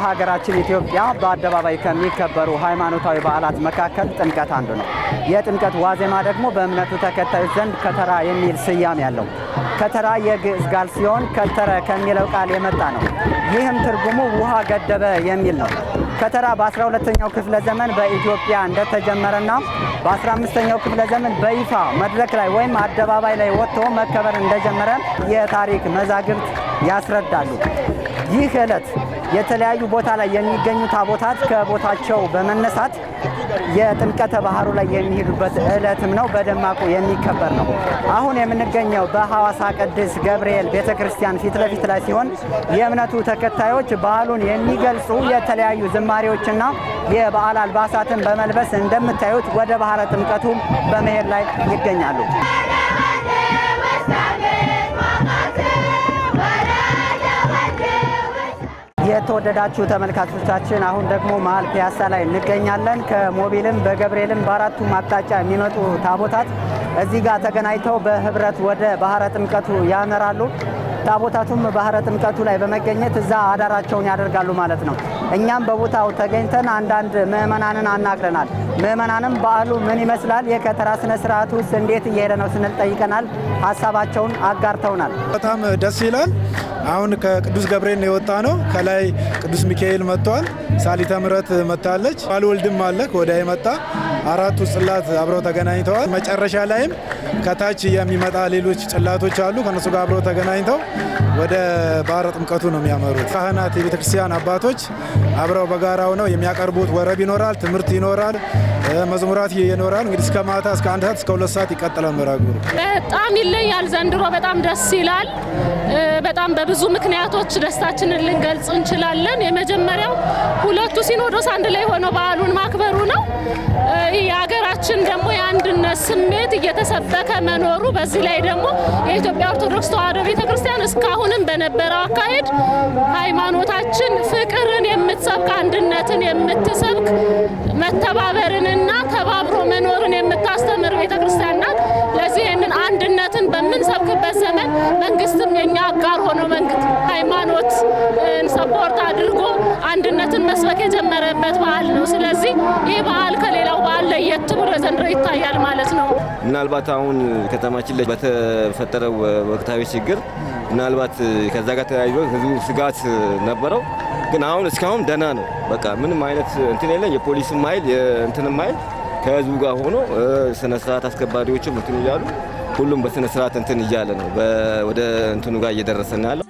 ሀገራችን ኢትዮጵያ በአደባባይ ከሚከበሩ ሃይማኖታዊ በዓላት መካከል ጥምቀት አንዱ ነው። የጥምቀት ዋዜማ ደግሞ በእምነቱ ተከታዮች ዘንድ ከተራ የሚል ስያሜ ያለው ከተራ የግዕዝ ቃል ሲሆን ከተረ ከሚለው ቃል የመጣ ነው። ይህም ትርጉሙ ውሃ ገደበ የሚል ነው። ከተራ በ12ኛው ክፍለ ዘመን በኢትዮጵያ እንደተጀመረና በ15ኛው ክፍለ ዘመን በይፋ መድረክ ላይ ወይም አደባባይ ላይ ወጥቶ መከበር እንደጀመረ የታሪክ መዛግብት ያስረዳሉ። ይህ ዕለት የተለያዩ ቦታ ላይ የሚገኙ ታቦታት ከቦታቸው በመነሳት የጥምቀተ ባህሩ ላይ የሚሄዱበት ዕለትም ነው። በደማቁ የሚከበር ነው። አሁን የምንገኘው በሐዋሳ ቅዱስ ገብርኤል ቤተክርስቲያን ፊት ለፊት ላይ ሲሆን የእምነቱ ተከታዮች ባህሉን የሚገልጹ የተለያዩ ዝማሬዎችና የበዓል አልባሳትን በመልበስ እንደምታዩት ወደ ባህረ ጥምቀቱ በመሄድ ላይ ይገኛሉ። የተወደዳችሁ ተመልካቾቻችን አሁን ደግሞ መሀል ፒያሳ ላይ እንገኛለን። ከሞቢልም በገብርኤልም በአራቱም አቅጣጫ የሚመጡ ታቦታት እዚህ ጋር ተገናኝተው በህብረት ወደ ባህረ ጥምቀቱ ያመራሉ። ታቦታቱም ባህረ ጥምቀቱ ላይ በመገኘት እዛ አዳራቸውን ያደርጋሉ ማለት ነው። እኛም በቦታው ተገኝተን አንዳንድ ምዕመናንን አናግረናል። ምዕመናንም በዓሉ ምን ይመስላል፣ የከተራ ስነ ስርዓት ውስጥ እንዴት እየሄደ ነው ስንል ጠይቀናል። ሀሳባቸውን አጋርተውናል። በጣም ደስ ይላል። አሁን ከቅዱስ ገብርኤል የወጣ ነው። ከላይ ቅዱስ ሚካኤል መጥቷል። ሳሊተ ምሕረት መጥታለች። ባለ ወልድም አለ ወዲያ የመጣ አራቱ ጽላት አብረው ተገናኝተዋል። መጨረሻ ላይም ከታች የሚመጣ ሌሎች ጽላቶች አሉ። ከነሱ ጋር አብረው ተገናኝተው ወደ ባህረ ጥምቀቱ ነው የሚያመሩት። ካህናት፣ የቤተክርስቲያን አባቶች አብረው በጋራ ሆነው የሚያቀርቡት ወረብ ይኖራል፣ ትምህርት ይኖራል፣ መዝሙራት ይኖራል። እንግዲህ እስከ ማታ እስከ 1 ሰዓት እስከ 2 ሰዓት ይቀጥላል መርሃ ግብሩ። በጣም ይለያል። ዘንድሮ በጣም ደስ ይላል። በጣም በብዙ ምክንያቶች ደስታችንን ልንገልጽ እንችላለን። የመጀመሪያው ሁለቱ ሲኖዶስ አንድ ላይ ሆነው በዓሉን ማክበሩ ነው። የሀገራችን ደግሞ የአንድነት ስሜት እየተሰበከ መኖሩ፣ በዚህ ላይ ደግሞ የኢትዮጵያ ኦርቶዶክስ ተዋሕዶ ቤተክርስቲያን እስካሁንም በነበረው አካሄድ ሃይማኖታችን ፍቅርን የምትሰብክ አንድነትን የምትሰብክ መተባበርንና ተባብሮ መኖርን የምታስተምር ቤተክርስቲያን ናት። ለዚህ ይህንን አንድነትን በምንሰብክበት ዘመን መንግስትም የኛ አጋር ሆኖ መንግስት ሃይማኖት ሰፖርት አድርጎ አንድነትን መስበክ የጀመረበት በዓል ነው። ስለዚህ ይህ በዓል ከሌላው በዓል ለየት ብሎ ዘንድሮ ይታያል ማለት ነው። ምናልባት አሁን ከተማችን ላይ በተፈጠረው ወቅታዊ ችግር ምናልባት ከዛ ጋር ተያይዞ ህዝቡ ስጋት ነበረው። ግን አሁን እስካሁን ደህና ነው። በቃ ምንም አይነት እንትን የለም። የፖሊስም ኃይል የእንትንም ኃይል ከህዝቡ ጋር ሆኖ ስነ ስርዓት አስከባሪዎችም እንትን እያሉ ሁሉም በስነ ስርዓት እንትን እያለ ነው ወደ እንትኑ ጋር እየደረሰ ነው ያለው።